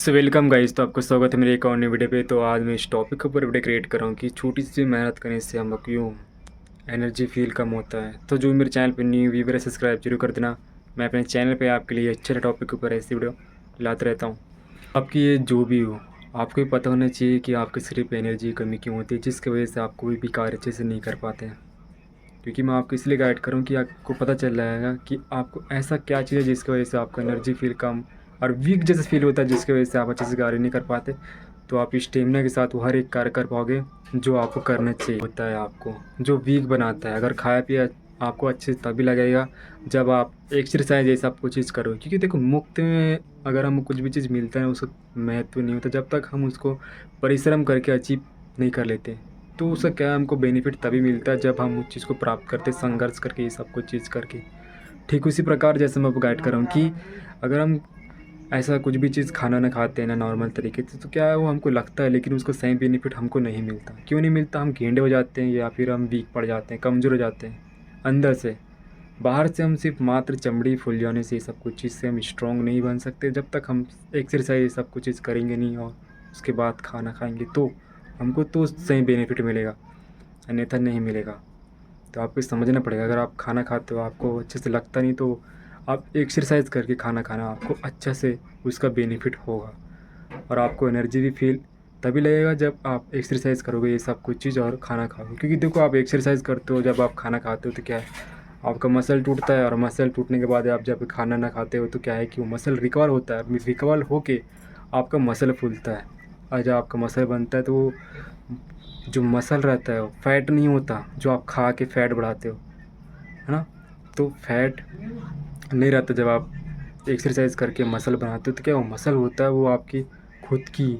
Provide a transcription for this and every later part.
So welcome guys. तो आपका स्वागत है मेरे एक और नई वीडियो पे। तो आज मैं इस टॉपिक के ऊपर वीडियो क्रिएट कर रहा हूँ कि छोटी सी मेहनत करने से हम लोग क्यों एनर्जी फील कम होता है। तो जो मेरे चैनल पे न्यू व्यूवर है सब्सक्राइब जरूर कर देना। मैं अपने चैनल पे आपके लिए अच्छे टॉपिक के ऊपर ऐसी वीडियो लाते रहता हूँ। आपकी ये जो भी हो, आपको ये पता होना चाहिए कि आपके शरीर पर एनर्जी की कमी क्यों होती है, जिसकी वजह से आप कोई भी कार्य अच्छे से नहीं कर पाते हैं। क्योंकि मैं आपको इसलिए गाइड करूँ कि आपको पता चल जाएगा कि आपको ऐसा क्या चीज़ है जिसकी वजह से आपको एनर्जी फील कम और वीक जैसा फील होता है, जिसकी वजह से आप अच्छे से कार्य नहीं कर पाते। तो आप स्टेमिना के साथ वो हर एक कार्य कर पाओगे जो आपको करना चाहिए होता है। आपको जो वीक बनाता है, अगर खाया पिया आपको अच्छे से तभी लगेगा जब आप एक्सरसाइज ये सब कुछ चीज़ करो। क्योंकि देखो, मुफ्त में अगर हम कुछ भी चीज़ मिलता है उसका महत्व नहीं होता जब तक हम उसको परिश्रम करके अचीव नहीं कर लेते। तो उसका क्या है, हमको बेनिफिट तभी मिलता है जब हम उस चीज़ को प्राप्त करते, संघर्ष करके, ये सब कुछ चीज़ करके। ठीक उसी प्रकार जैसे मैं आपको गाइड कर रहा हूँ कि अगर हम ऐसा कुछ भी चीज़ खाना ना खाते हैं ना नॉर्मल तरीके से, तो क्या है वो हमको लगता है, लेकिन उसका सही बेनिफिट हमको नहीं मिलता। क्यों नहीं मिलता? हम गेंडे हो जाते हैं या फिर हम वीक पड़ जाते हैं, कमज़ोर हो जाते हैं अंदर से। बाहर से हम सिर्फ मात्र चमड़ी फूल जाने से, ये सब कुछ चीज़ से हम स्ट्रॉन्ग नहीं बन सकते जब तक हम एक्सरसाइज ये सब कुछ चीज़ करेंगे नहीं और उसके बाद खाना खाएंगे तो हमको तो सही बेनिफिट मिलेगा, अन्यथा नहीं मिलेगा। तो आपको समझना पड़ेगा। अगर आप खाना खाते हो आपको अच्छे से लगता नहीं, तो आप एक्सरसाइज करके खाना खाना, आपको अच्छा से उसका बेनिफिट होगा। और आपको एनर्जी भी फील तभी लगेगा जब आप एक्सरसाइज करोगे ये सब कुछ चीज़ और खाना खाओगे। क्योंकि देखो, आप एक्सरसाइज करते हो, जब आप खाना खाते हो तो क्या है, आपका मसल टूटता है, और मसल टूटने के बाद आप जब खाना ना खाते हो तो क्या है कि वो मसल रिकवर होता है। रिकवर होके आपका मसल फूलता है, और जब आपका मसल बनता है तो वो जो मसल रहता है वो फैट नहीं होता, जो आप खा के फैट बढ़ाते हो, है ना। तो फैट नहीं रहता जब आप एक्सरसाइज करके मसल बनाते हो। तो क्या वो मसल होता है, वो आपकी खुद की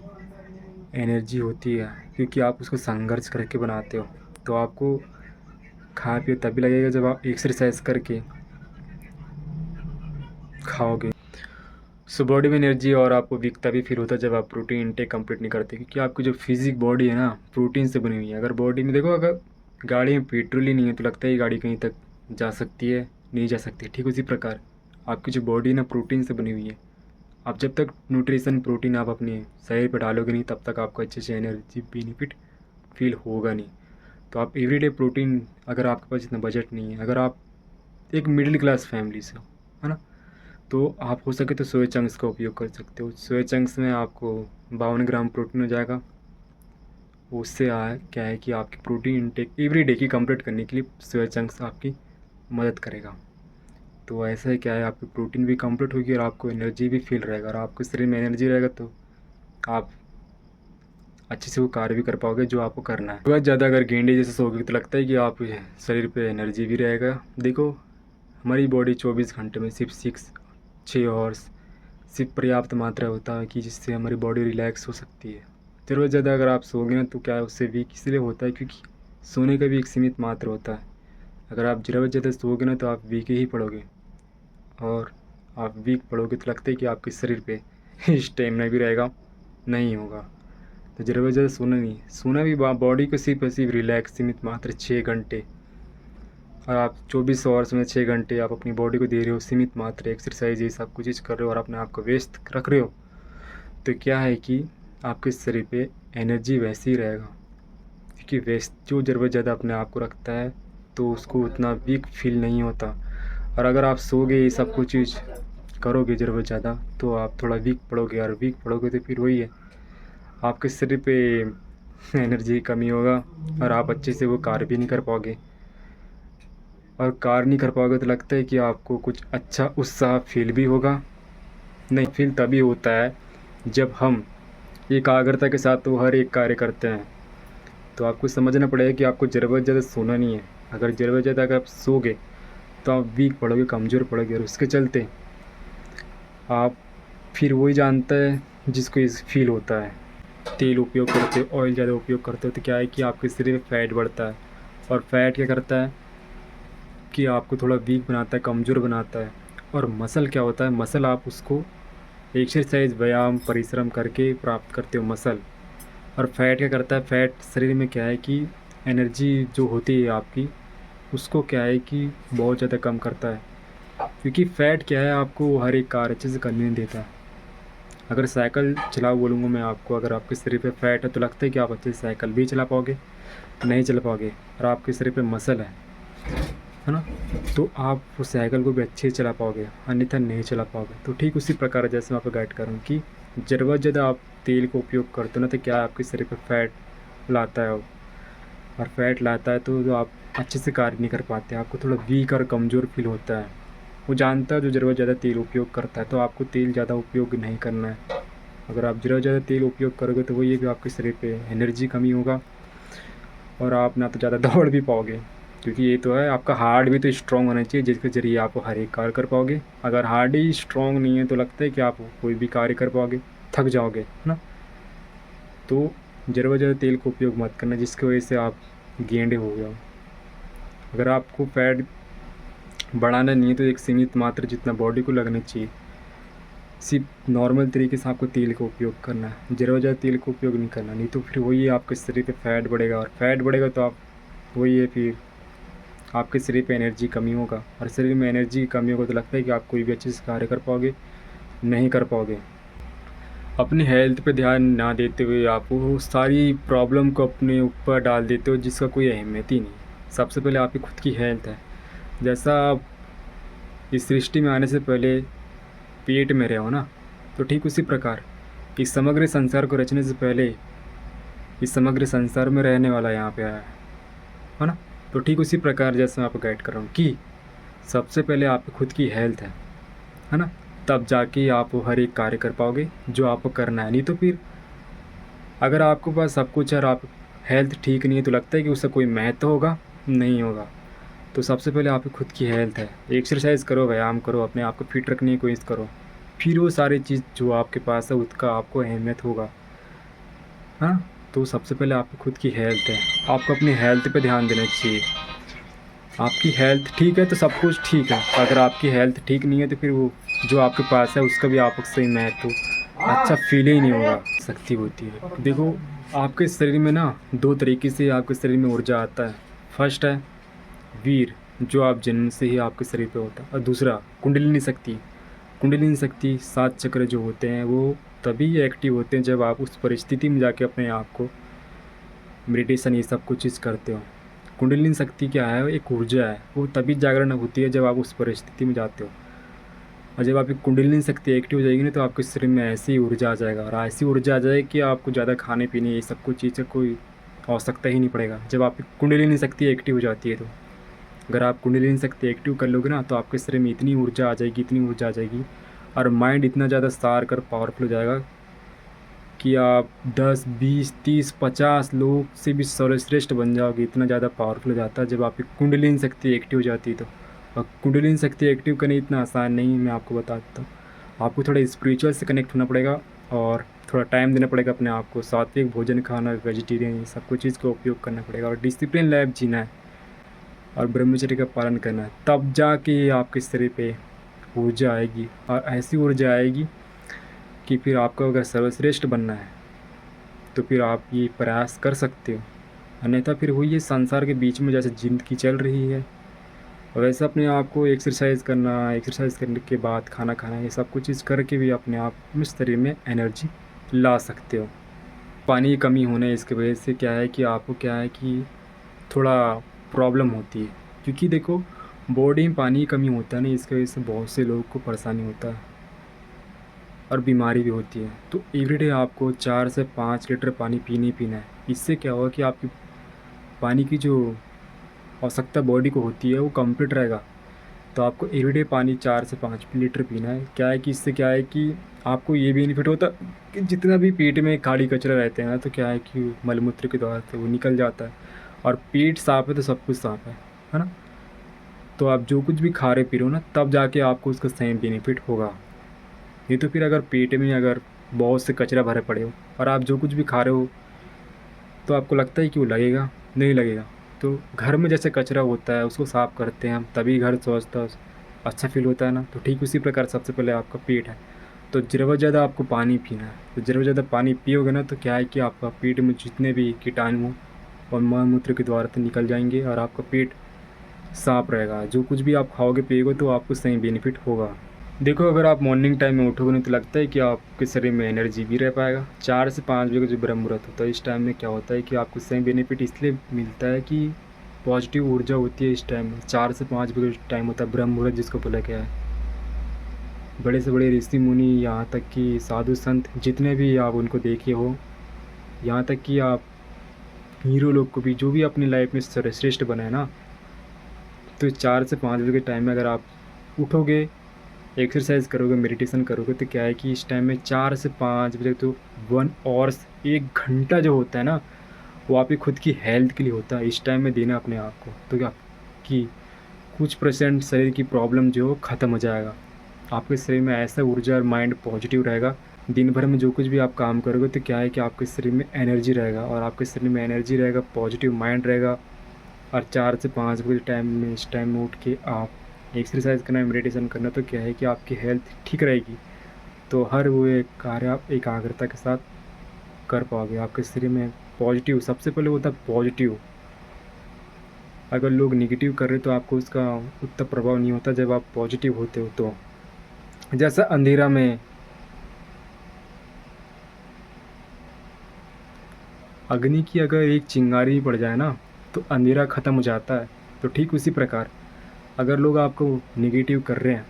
एनर्जी होती है, क्योंकि आप उसको संघर्ष करके बनाते हो। तो आपको खा पिए तभी लगेगा जब आप एक्सरसाइज करके खाओगे। सो बॉडी में एनर्जी और आपको वीक तभी फील होता है जब आप प्रोटीन इंटेक कंप्लीट नहीं करते। क्योंकि आपकी जो फिजिक बॉडी है ना, प्रोटीन से बनी हुई है। अगर बॉडी में देखो, अगर गाड़ी में पेट्रोल ही नहीं है तो लगता है ये गाड़ी कहीं तक जा सकती है, नहीं जा सकती। ठीक उसी प्रकार आपकी जो बॉडी है ना, प्रोटीन से बनी हुई है। आप जब तक न्यूट्रिशन प्रोटीन आप अपने शरीर पर डालोगे नहीं, तब तक आपको अच्छे से एनर्जी बेनिफिट फील होगा नहीं। तो आप एवरीडे प्रोटीन, अगर आपके पास इतना बजट नहीं है, अगर आप एक मिडिल क्लास फैमिली से हो, है ना, तो आप हो सके तो सोया चंक्स का उपयोग कर सकते हो। सोया चंक्स में आपको 52 ग्राम प्रोटीन हो जाएगा। उससे क्या है कि आपकी प्रोटीन इंटेक एवरी डे की कंप्लीट करने के लिए सोया चंक्स आपकी मदद करेगा। तो ऐसा है, क्या है, आपकी प्रोटीन भी कंप्लीट होगी और आपको एनर्जी भी फील रहेगा। और आपके शरीर में एनर्जी रहेगा तो आप अच्छे से वो कार्य भी कर पाओगे जो आपको करना है। बहुत ज़्यादा अगर गेंडे जैसे सोओगे तो लगता है कि आप शरीर पे एनर्जी भी रहेगा। देखो, हमारी बॉडी 24 घंटे में सिर्फ 6 आवर्स सिर्फ पर्याप्त मात्रा होता है कि जिससे हमारी बॉडी रिलैक्स हो सकती है। ज़रूरत ज़्यादा अगर आप सोओगे ना तो क्या है, उससे वीक इसलिए होता है क्योंकि सोने का भी एक सीमित मात्रा होता है। अगर आप ज़रूरत ज़्यादा सोओगे ना तो आप वीक ही पड़ोगे, और आप वीक पड़ोगे तो लगता है कि आपके शरीर पे स्टेमिना भी रहेगा नहीं होगा। तो ज़रूरत ज़्यादा सोना नहीं, सोना भी बॉडी को सिर्फ और सिर्फ रिलैक्स सीमित मात्र 6 घंटे। और आप 24 आवर्स में 6 घंटे आप अपनी बॉडी को दे रहे हो सीमित मात्रा एक्सरसाइज, ये सब कुछ चीज़ कर रहे हो और अपने आप को व्यस्त रख रहे हो। तो क्या है कि आपके शरीर पे एनर्जी वैसे ही रहेगा। क्योंकि व्यस्त जो ज़रूरत ज़्यादा अपने आप को रखता है तो उसको उतना वीक फील नहीं होता। और अगर आप सोगे, ये सब कुछ चीज़ करोगे ज़रूरत ज़्यादा, तो आप थोड़ा वीक पड़ोगे, और वीक पड़ोगे तो फिर वही है, आपके शरीर पे एनर्जी की कमी होगा और आप अच्छे से वो कार्य भी नहीं कर पाओगे। और कार्य नहीं कर पाओगे तो लगता है कि आपको कुछ अच्छा उत्साह फील भी होगा नहीं। फील तभी होता है जब हम एकाग्रता के साथ वो हर एक कार्य करते हैं। तो आपको समझना पड़ेगा कि आपको ज़रूरत ज़्यादा सोना नहीं है। अगर ज़रूरत ज़्यादा अगर आप सोगे तो आप वीक पड़ोगे, कमज़ोर पड़ोगे, और उसके चलते आप फिर वही जानता है जिसको इस फील होता है। तेल उपयोग करते हो, ऑयल ज़्यादा उपयोग करते हो तो क्या है कि आपके शरीर में फ़ैट बढ़ता है। और फैट क्या करता है कि आपको थोड़ा वीक बनाता है, कमज़ोर बनाता है। और मसल क्या होता है, मसल आप उसको एक्सरसाइज, व्यायाम, परिश्रम करके प्राप्त करते हो मसल। और फैट क्या करता है, फैट शरीर में क्या है कि एनर्जी जो होती है आपकी, उसको क्या है कि बहुत ज़्यादा कम करता है। क्योंकि फ़ैट क्या है, आपको हर एक कार्य अच्छे से करने नहीं देता। अगर साइकिल चलाओ बोलूँगा मैं आपको, अगर आपके शरीर पे फैट है तो लगता है कि आप अच्छे से साइकिल भी चला पाओगे, नहीं चला पाओगे। और आपके शरीर पे मसल है ना, तो आप वो साइकिल को भी अच्छे से चला पाओगे, अन्यथा नहीं चला पाओगे। तो ठीक उसी प्रकार जैसे मैं आपको गाइड कर रहा हूँ कि ज़रूरत ज़्यादा आप तेल को उपयोग करते हो ना, तो क्या आपके शरीर पे फैट लाता है, और फैट लाता है तो आप अच्छे से कार्य नहीं कर पाते, आपको थोड़ा वीक और कमज़ोर फील होता है। वो जानता है जो ज़रूरत ज़्यादा तेल उपयोग करता है, तो आपको तेल ज़्यादा उपयोग नहीं करना है। अगर आप ज़रूरत ज़्यादा तेल उपयोग करोगे तो वो ये भी आपके शरीर पे एनर्जी कमी होगा, और आप ना तो ज़्यादा दौड़ भी पाओगे, क्योंकि ये तो है आपका हार्ट भी तो स्ट्रॉन्ग होना चाहिए जिसके ज़रिए आप हर एक कार्य कर पाओगे। अगर हार्ट ही स्ट्रॉन्ग नहीं है तो लगता है कि आप कोई भी कार्य कर पाओगे, थक जाओगे, है ना। तो ज़रूरत ज़्यादा तेल का उपयोग मत करना जिसकी वजह से आप गेंडे हो गए हो। अगर आपको फैट बढ़ाना नहीं है तो एक सीमित मात्रा जितना बॉडी को लगना चाहिए, सिर्फ नॉर्मल तरीके से आपको तेल का उपयोग करना है, ज़रूरत ज़्यादा तेल का उपयोग नहीं करना, नहीं तो फिर वही आपके शरीर पे फैट बढ़ेगा, और फैट बढ़ेगा तो आप वही है, फिर आपके शरीर पे एनर्जी कमी होगा, और शरीर में एनर्जी की कमी होगा तो लगता है कि आप कोई भी अच्छे से कार्य कर पाओगे, नहीं कर पाओगे। अपनी हेल्थ पे ध्यान ना देते हुए आप वो सारी प्रॉब्लम को अपने ऊपर डाल देते हो जिसका कोई अहमियत ही नहीं। सबसे पहले आपकी खुद की हेल्थ है। जैसा आप इस सृष्टि में आने से पहले पेट में रहे हो ना, तो ठीक उसी प्रकार इस समग्र संसार को रचने से पहले इस समग्र संसार में रहने वाला यहाँ पे आया है ना। तो ठीक उसी प्रकार जैसे मैं आपको गाइड कर रहा हूँ कि सबसे पहले आपकी खुद की हेल्थ है ना, तब जाके आप वो हर एक कार्य कर पाओगे जो आपको करना है। नहीं तो फिर अगर आपके पास सब कुछ है और आप हेल्थ ठीक नहीं है तो लगता है कि उसका कोई महत्व होगा, नहीं होगा। तो सबसे पहले आपकी खुद की हेल्थ है, एक्सरसाइज करो, व्यायाम करो, अपने आप को फिट रखने की कोशिश करो, फिर वो सारी चीज़ जो आपके पास है उसका आपको अहमियत होगा। हाँ, तो सबसे पहले आपकी खुद की हेल्थ है, आपको अपनी हेल्थ पे ध्यान देना चाहिए। आपकी हेल्थ ठीक है तो सब कुछ ठीक है, अगर आपकी हेल्थ ठीक नहीं है तो फिर वो जो आपके पास है उसका भी आपको सही महत्व अच्छा फील ही नहीं होगा। शक्ति होती है, देखो आपके शरीर में ना दो तरीके से आपके शरीर में ऊर्जा आता है। फर्स्ट है वीर, जो आप जन्म से ही आपके शरीर पे होता है, और दूसरा कुंडलिनी शक्ति। कुंडलिनी शक्ति 7 चक्र जो होते हैं वो तभी एक्टिव होते हैं जब आप उस परिस्थिति में जाके अपने आप को मेडिटेशन ये सब कुछ चीज़ करते हो। कुंडलिनी शक्ति क्या है, एक ऊर्जा है, वो तभी जागरण होती है जब आप उस परिस्थिति में जाते हो। और जब आपकी कुंडलिनी शक्ति एक्टिव हो जाएगी ना तो आपके शरीर में ऐसी ऊर्जा आ जाएगा, और ऐसी ऊर्जा आ जाएगी कि आपको ज़्यादा खाने पीने ये सब कुछ चीज़ें कोई आवश्यकता ही नहीं पड़ेगा जब आपकी कुंडलिनी शक्ति एक्टिव हो जाती है। तो अगर आप कुंडलिनी शक्ति एक्टिव कर लोगे ना तो आपके शरीर में इतनी ऊर्जा आ जाएगी, इतनी ऊर्जा आ जाएगी, और माइंड इतना ज़्यादा शार्प और पावरफुल हो जाएगा कि आप 10, 20, 30, 50 लोग से भी सर्वश्रेष्ठ बन जाओगे। इतना ज़्यादा पावरफुल हो जाता है जब आपकी कुंडलिनी शक्ति एक्टिव हो जाती है। तो और कुंडलिनी शक्ति एक्टिव करना इतना आसान नहीं है, मैं आपको बता देता हूँ। आपको थोड़ा स्पिरिचुअल से कनेक्ट होना पड़ेगा, और थोड़ा टाइम देना पड़ेगा अपने आप को, सात्विक भोजन खाना, वेजिटेरियन, ये सब कुछ चीज़ का उपयोग करना पड़ेगा, और डिसिप्लिन लाइफ जीना है, और ब्रह्मचर्य का पालन करना है। तब जाके आपके शरीर पे ऊर्जा आएगी, और ऐसी ऊर्जा आएगी कि फिर आपको अगर सर्वश्रेष्ठ बनना है तो फिर आप ये प्रयास कर सकते हो। अन्यथा फिर वही ये संसार के बीच में जैसे ज़िंदगी चल रही है वैसे अपने आप को एक्सरसाइज करना, एक्सरसाइज करने के बाद खाना खाना, ये सब कुछ चीज़ करके भी अपने आप में शरीर में एनर्जी ला सकते हो। पानी की कमी होने इसकी वजह से क्या है कि आपको क्या है कि थोड़ा प्रॉब्लम होती है, क्योंकि देखो बॉडी में पानी की कमी होता है ना, इसकी वजह से बहुत से लोगों को परेशानी होता है और बीमारी भी होती है। तो एवरीडे आपको 4 से 5 लीटर पानी पीना है। इससे क्या होगा कि आपकी पानी की जो आवश्यकता बॉडी को होती है वो कंप्लीट रहेगा। तो आपको एवरीडे पानी 4 से 5 लीटर पीना है। क्या है कि इससे क्या है कि आपको ये बेनिफिट होता कि जितना भी पेट में खाड़ी कचरा रहते हैं ना, तो क्या है कि मलमूत्र के द्वारा से वो निकल जाता है, और पेट साफ़ है तो सब कुछ साफ़ है ना। तो आप जो कुछ भी खा रहे पी रहे हो ना, तब जाके आपको उसका सही बेनिफिट होगा। नहीं तो फिर अगर पेट में अगर बहुत से कचरा भरे पड़े हो और आप जो कुछ भी खा रहे हो तो आपको लगता है कि वो लगेगा, नहीं लगेगा। तो घर में जैसे कचरा होता है उसको साफ़ करते हैं हम, तभी घर स्वस्थ अच्छा फील होता है ना। तो ठीक उसी प्रकार सबसे पहले आपका पेट है, तो ज़रूरत ज़्यादा आपको पानी पीना है। तो ज़रूरत ज़्यादा पानी पियोगे ना तो क्या है कि आपका पेट में जितने भी कीटाणु हो और मल मूत्र के द्वारा तो निकल जाएंगे, और आपका पेट साफ़ रहेगा। जो कुछ भी आप खाओगे पियोगे तो आपको सही बेनिफिट होगा। देखो अगर आप मॉर्निंग टाइम में उठोगे नहीं तो लगता है कि आपके शरीर में एनर्जी भी रह पाएगा। 4 से 5 बजे का जो ब्रह्म मुहूर्त होता है इस टाइम में क्या होता है कि आपको सही बेनिफिट इसलिए मिलता है कि पॉजिटिव ऊर्जा होती है इस टाइम में। 4 से 5 बजे का टाइम होता है ब्रह्म मुहूर्त जिसको बोला गया है। बड़े से बड़े ऋषि मुनि यहाँ तक कि साधु संत जितने भी आप उनको देखे हो, यहाँ तक कि आप हीरो लोग को भी जो भी अपनी लाइफ में श्रेष्ठ बना है ना, तो 4 से 5 बजे के टाइम में अगर आप उठोगे, एक्सरसाइज करोगे, मेडिटेशन करोगे तो क्या है कि इस टाइम में 4 से 5 बजे तो 1 आवर्स 1 घंटा जो होता है ना वो आपकी खुद की हेल्थ के लिए होता है। इस टाइम में देना अपने आप को तो क्या कि कुछ % शरीर की प्रॉब्लम जो ख़त्म हो जाएगा। आपके शरीर में ऐसा ऊर्जा और माइंड पॉजिटिव रहेगा। दिन भर में जो कुछ भी आप काम करोगे तो क्या है कि आपके शरीर में एनर्जी रहेगा, और आपके शरीर में एनर्जी रहेगा, पॉजिटिव माइंड रहेगा। और 4 से 5 बजे टाइम में इस टाइम में उठ के आप एक्सरसाइज करना, मेडिटेशन करना तो क्या है कि आपकी हेल्थ ठीक रहेगी। तो हर वो एक कार्य आप एकाग्रता के साथ कर पाओगे। आपके शरीर में पॉजिटिव सबसे पहले होता है पॉजिटिव। अगर लोग निगेटिव कर रहे तो आपको उसका उतना प्रभाव नहीं होता जब आप पॉजिटिव होते हो। तो जैसा अंधेरा में अग्नि की अगर एक चिंगारी भी पड़ जाए ना तो अंधेरा ख़त्म हो जाता है, तो ठीक उसी प्रकार अगर लोग आपको निगेटिव कर रहे हैं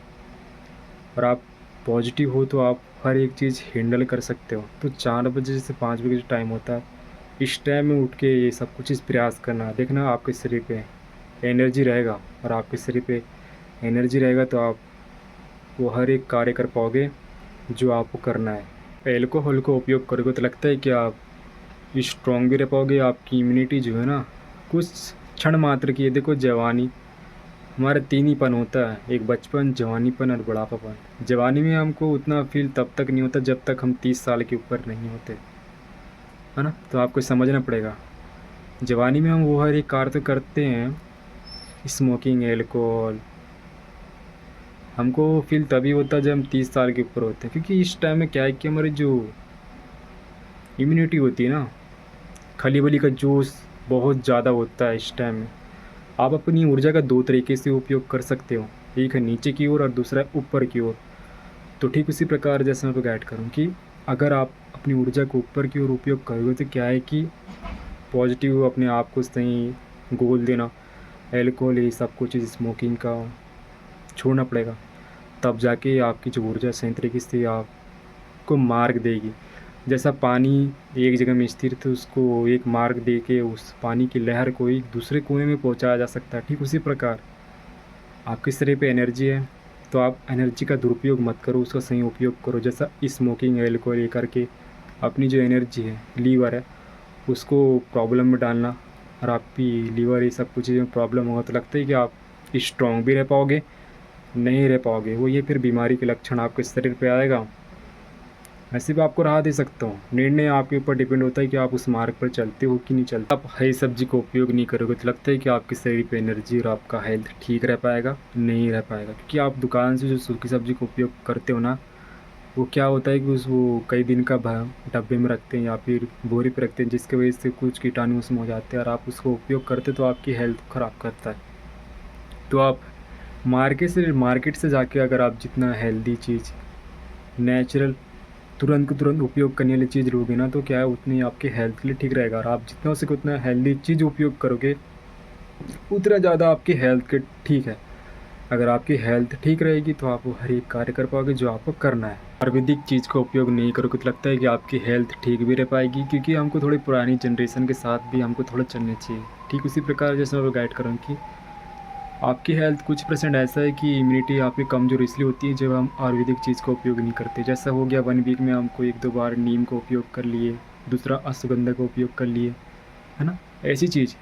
और आप पॉजिटिव हो तो आप हर एक चीज़ हैंडल कर सकते हो। तो 4 बजे से 5 बजे जो टाइम होता है इस टाइम में उठ के ये सब कुछ प्रयास करना, देखना आपके शरीर पे एनर्जी रहेगा। और आपके शरीर पे एनर्जी रहेगा तो आप वो हर एक कार्य कर पाओगे जो आपको करना है। एल्कोहल को उपयोग करोगे तो लगता है कि आप स्ट्रॉन्ग भी रह पाओगे। आपकी इम्यूनिटी जो है ना कुछ क्षण मात्र की है। देखो जवानी हमारा 3 ही पन होता है, एक बचपन, जवानीपन और बुढ़ापापन। जवानी में हमको उतना फील तब तक नहीं होता जब तक हम 30 साल के ऊपर नहीं होते, है ना। तो आपको समझना पड़ेगा जवानी में हम वो हर एक कार्य तो करते हैं, स्मोकिंग, एल्कोहल, हमको फील तभी होता है जब हम 30 साल के ऊपर होते हैं। क्योंकि इस टाइम में क्या है कि हमारी जो इम्यूनिटी होती है ना, खली बली का जोश बहुत ज़्यादा होता है इस टाइम में। आप अपनी ऊर्जा का 2 तरीके से उपयोग कर सकते हो, एक है नीचे की ओर और दूसरा है ऊपर की ओर। तो ठीक उसी प्रकार जैसे मैं आपको गाइड करूँ कि अगर आप अपनी ऊर्जा को ऊपर की ओर उपयोग करोगे तो क्या है कि पॉजिटिव अपने आप को सही गोल देना, एल्कोहल ये सब कुछ स्मोकिंग का छोड़ना पड़ेगा, तब जाके आपकी जो ऊर्जा सही तरीके से आपको मार्ग देगी। जैसा पानी एक जगह में स्थिर तो उसको एक मार्ग दे के उस पानी की लहर को एक दूसरे कोने में पहुंचाया जा सकता है, ठीक उसी प्रकार आपके शरीर पे एनर्जी है तो आप एनर्जी का दुरुपयोग मत करो, उसका सही उपयोग करो। जैसा स्मोकिंग, एल्कोहल ये करके अपनी जो एनर्जी है, लीवर है, उसको प्रॉब्लम में डालना, और आपकी लीवर ये सब कुछ चीज़ों में प्रॉब्लम होगा तो लगता है कि आप स्ट्रॉन्ग भी रह पाओगे, नहीं रह पाओगे। वो ये फिर बीमारी के लक्षण आपके शरीर पे आएगा। ऐसे भी आपको राह दे सकता हूँ, निर्णय आपके ऊपर डिपेंड होता है कि आप उस मार्ग पर चलते हो कि नहीं चलते। आप हरी सब्जी का उपयोग नहीं करोगे तो लगता है कि आपके शरीर पे एनर्जी और आपका हेल्थ ठीक रह पाएगा, नहीं रह पाएगा। क्योंकि आप दुकान से जो सूखी सब्जी का उपयोग करते हो ना, वो क्या होता है कि वो कई दिन का डब्बे में रखते हैं या फिर बोरी पे रखते हैं, जिसकी वजह से कुछ कीटाणु उसमें हो जाते हैं और आप उसको उपयोग करते तो आपकी हेल्थ ख़राब करता है। तो आप मार्केट से जाके अगर आप जितना हेल्दी चीज़, नेचुरल, तुरंत को तुरंत उपयोग करने वाली चीज़ लोगे ना तो क्या है उतनी आपके हेल्थ के लिए ठीक रहेगा। और आप जितना हो सके उतना हेल्दी चीज़ उपयोग करोगे उतना ज़्यादा आपकी हेल्थ के ठीक है। अगर आपकी हेल्थ ठीक रहेगी तो आप वो हर एक कार्य कर पाओगे जो आपको करना है। आयुर्वेदिक चीज़ का उपयोग नहीं करोगे तो लगता है कि आपकी हेल्थ ठीक भी रह पाएगी, क्योंकि हमको थोड़ी पुरानी जनरेशन के साथ भी हमको थोड़ा चलना चाहिए। ठीक उसी प्रकार जैसे मैं गाइड करूँ कि आपकी हेल्थ कुछ % ऐसा है कि इम्यूनिटी आपकी कमज़ोर इसलिए होती है जब हम आयुर्वेदिक चीज़ का उपयोग नहीं करते। जैसा हो गया 1 वीक में हमको 1-2 बार नीम का उपयोग कर लिए, दूसरा अश्वगंधा का उपयोग कर लिए, है ना। ऐसी चीज़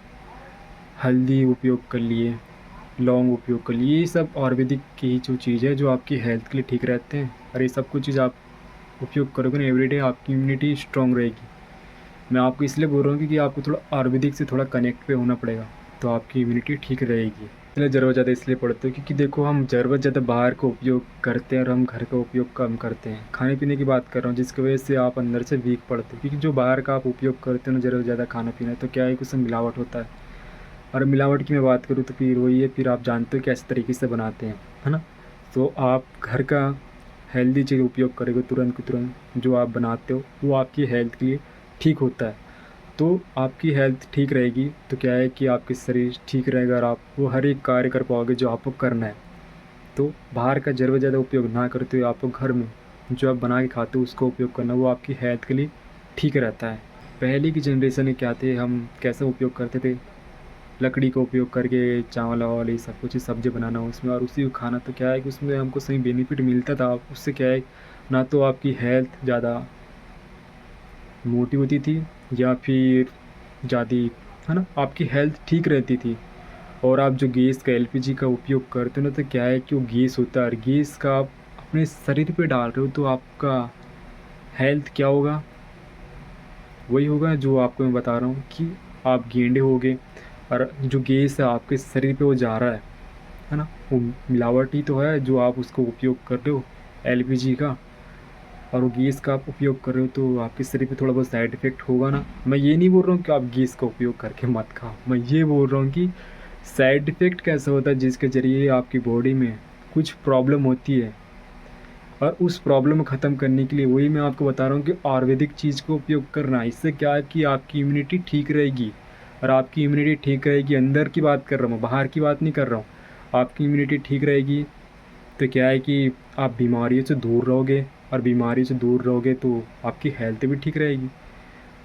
हल्दी उपयोग कर लिए, लौंग उपयोग कर लिए, ये सब आयुर्वेदिक की जो चीज़ है जो आपकी हेल्थ के लिए ठीक रहते हैं। और ये सब कुछ चीज़ आप उपयोग करोगे ना एवरीडे, आपकी इम्यूनिटी स्ट्रॉन्ग रहेगी। मैं आपको इसलिए बोल रहा हूँ क्योंकि आपको थोड़ा आयुर्वेदिक से थोड़ा कनेक्ट पे होना पड़ेगा तो आपकी इम्यूनिटी ठीक रहेगी। इसलिए ज़रूरत ज़्यादा इसलिए पड़ते हो क्योंकि देखो हम ज़रूरत ज़्यादा बाहर का उपयोग करते हैं और हम घर का उपयोग कम करते हैं। खाने पीने की बात कर रहा हूँ जिसकी वजह से आप अंदर से वीक पड़ते हो, क्योंकि जो बाहर का आप उपयोग करते हो ना ज़रूरत ज़्यादा खाना पीना तो क्या है कि उसमें मिलावट होता है। और मिलावट की मैं बात करूँ तो फिर वही है, फिर आप जानते हो कैसे तरीके से बनाते हैं, है ना। तो आप घर का हेल्दी चीज़ उपयोग करोगे तुरंत के तुरंत जो आप बनाते हो वो आपकी हेल्थ के लिए ठीक होता है। तो आपकी हेल्थ ठीक रहेगी तो क्या है कि आपकी शरीर ठीक रहेगा और आप वो हर एक कार्य कर पाओगे जो आपको करना है। तो बाहर का ज़रूरत ज़्यादा उपयोग ना करते हुए आपको घर में जो आप बना के खाते हो उसका उपयोग करना, वो आपकी हेल्थ के लिए ठीक रहता है। पहले की जनरेशन में क्या थे, हम कैसे उपयोग करते थे, लकड़ी का उपयोग करके चावल वावल ये सब कुछ सब्ज़ी बनाना उसमें और उसी को खाना। तो क्या है कि उसमें हमको सही बेनिफिट मिलता था। उससे क्या है, ना तो आपकी हेल्थ ज़्यादा मोटी होती थी या फिर ज़्यादा, है ना, आपकी हेल्थ ठीक रहती थी। और आप जो गैस का एलपीजी का उपयोग करते हो ना, तो क्या है कि वो गैस होता है और गैस का आप अपने शरीर पे डाल रहे हो तो आपका हेल्थ क्या होगा, वही होगा जो आपको मैं बता रहा हूँ कि आप गेंडे होगे। और जो गैस है आपके शरीर पे वो जा रहा है ना, वो मिलावटी तो है जो आप उसको उपयोग कर रहे हो एलपीजी का, और वो गैस का आप उपयोग कर रहे हो तो आपके शरीर पे थोड़ा बहुत साइड इफ़ेक्ट होगा ना। मैं ये नहीं बोल रहा हूँ कि आप गैस का उपयोग करके मत खाओ, मैं ये बोल रहा हूँ कि साइड इफ़ेक्ट कैसा होता है जिसके ज़रिए आपकी बॉडी में कुछ प्रॉब्लम होती है, और उस प्रॉब्लम को ख़त्म करने के लिए वही मैं आपको बता रहा हूँ कि आयुर्वेदिक चीज़ को उपयोग करना। इससे क्या है कि आपकी इम्यूनिटी ठीक रहेगी, और आपकी इम्यूनिटी ठीक रहेगी, अंदर की बात कर रहा हूँ, बाहर की बात नहीं कर रहा हूँ। आपकी इम्यूनिटी ठीक रहेगी तो क्या है कि आप बीमारियों से दूर रहोगे, और बीमारी से दूर रहोगे तो आपकी हेल्थ भी ठीक रहेगी,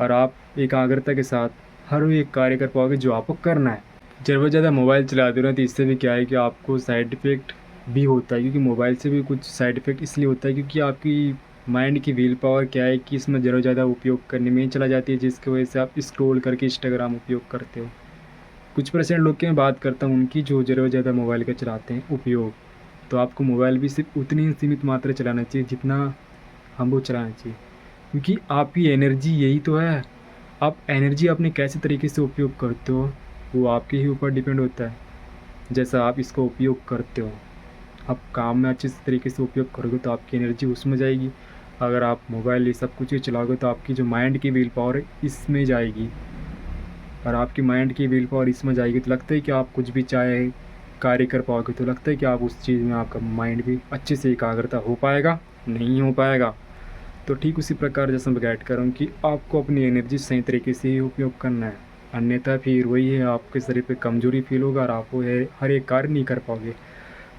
और आप एकाग्रता के साथ हर वो एक कार्य कर पाओगे जो आपको करना है। ज़रूरत ज़्यादा मोबाइल चलाते हो ना, तो इससे भी क्या है कि आपको साइड इफ़ेक्ट भी होता है, क्योंकि मोबाइल से भी कुछ साइड इफ़ेक्ट इसलिए होता है क्योंकि आपकी माइंड की विल पावर क्या है कि इसमें ज़रूरत ज़्यादा उपयोग करने में ही चला जाती है, जिसकी वजह से आप स्क्रॉल करके इंस्टाग्राम उपयोग करते हो। कुछ परसेंट लोग की मैं बात करता हूँ उनकी, जो ज़रूरत ज़्यादा मोबाइल का चलाते हैं उपयोग। तो आपको मोबाइल भी सिर्फ उतनी ही सीमित मात्रा चलाना चाहिए जितना हमको चलाना चाहिए, क्योंकि आपकी एनर्जी यही तो है। आप एनर्जी अपने कैसे तरीके से उपयोग करते हो वो आपके ही ऊपर डिपेंड होता है। जैसा आप इसका उपयोग करते हो, आप काम में अच्छे से तरीके से उपयोग करोगे तो आपकी एनर्जी उसमें जाएगी। अगर आप मोबाइल ये सब कुछ ही चलाओगे तो आपकी जो माइंड की विल पावर है इसमें जाएगी, और आपकी माइंड की विल पावर इसमें जाएगी तो लगता है कि आप कुछ भी चाहे कार्य कर पाओगे, तो लगता है कि आप उस चीज़ में आपका माइंड भी अच्छे से एकाग्रता हो पाएगा, नहीं हो पाएगा। तो ठीक उसी प्रकार जैसा मैं गाइड कर रहा हूँ कि आपको अपनी एनर्जी सही तरीके से ही उपयोग करना है, अन्यथा फिर वही है, आपके शरीर पे कमज़ोरी फील होगा और आप वो हर एक कार्य नहीं कर पाओगे।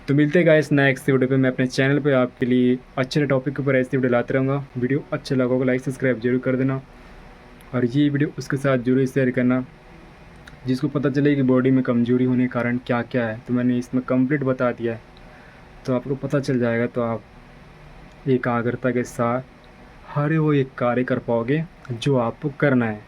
तो मिलते हैं गाइस नेक्स्ट वीडियो पे। मैं अपने चैनल पे आपके लिए अच्छे टॉपिक के ऊपर ऐसी वीडियो लाते रहूँगा। वीडियो अच्छा लगा होगा लाइक सब्सक्राइब जरूर कर देना, और ये वीडियो उसके साथ जरूर शेयर करना जिसको पता चले कि बॉडी में कमज़ोरी होने के कारण क्या क्या है। तो मैंने इसमें कंप्लीट बता दिया है, तो आपको पता चल जाएगा, तो आप एकाग्रता के साथ हर वो एक कार्य कर पाओगे जो आपको करना है।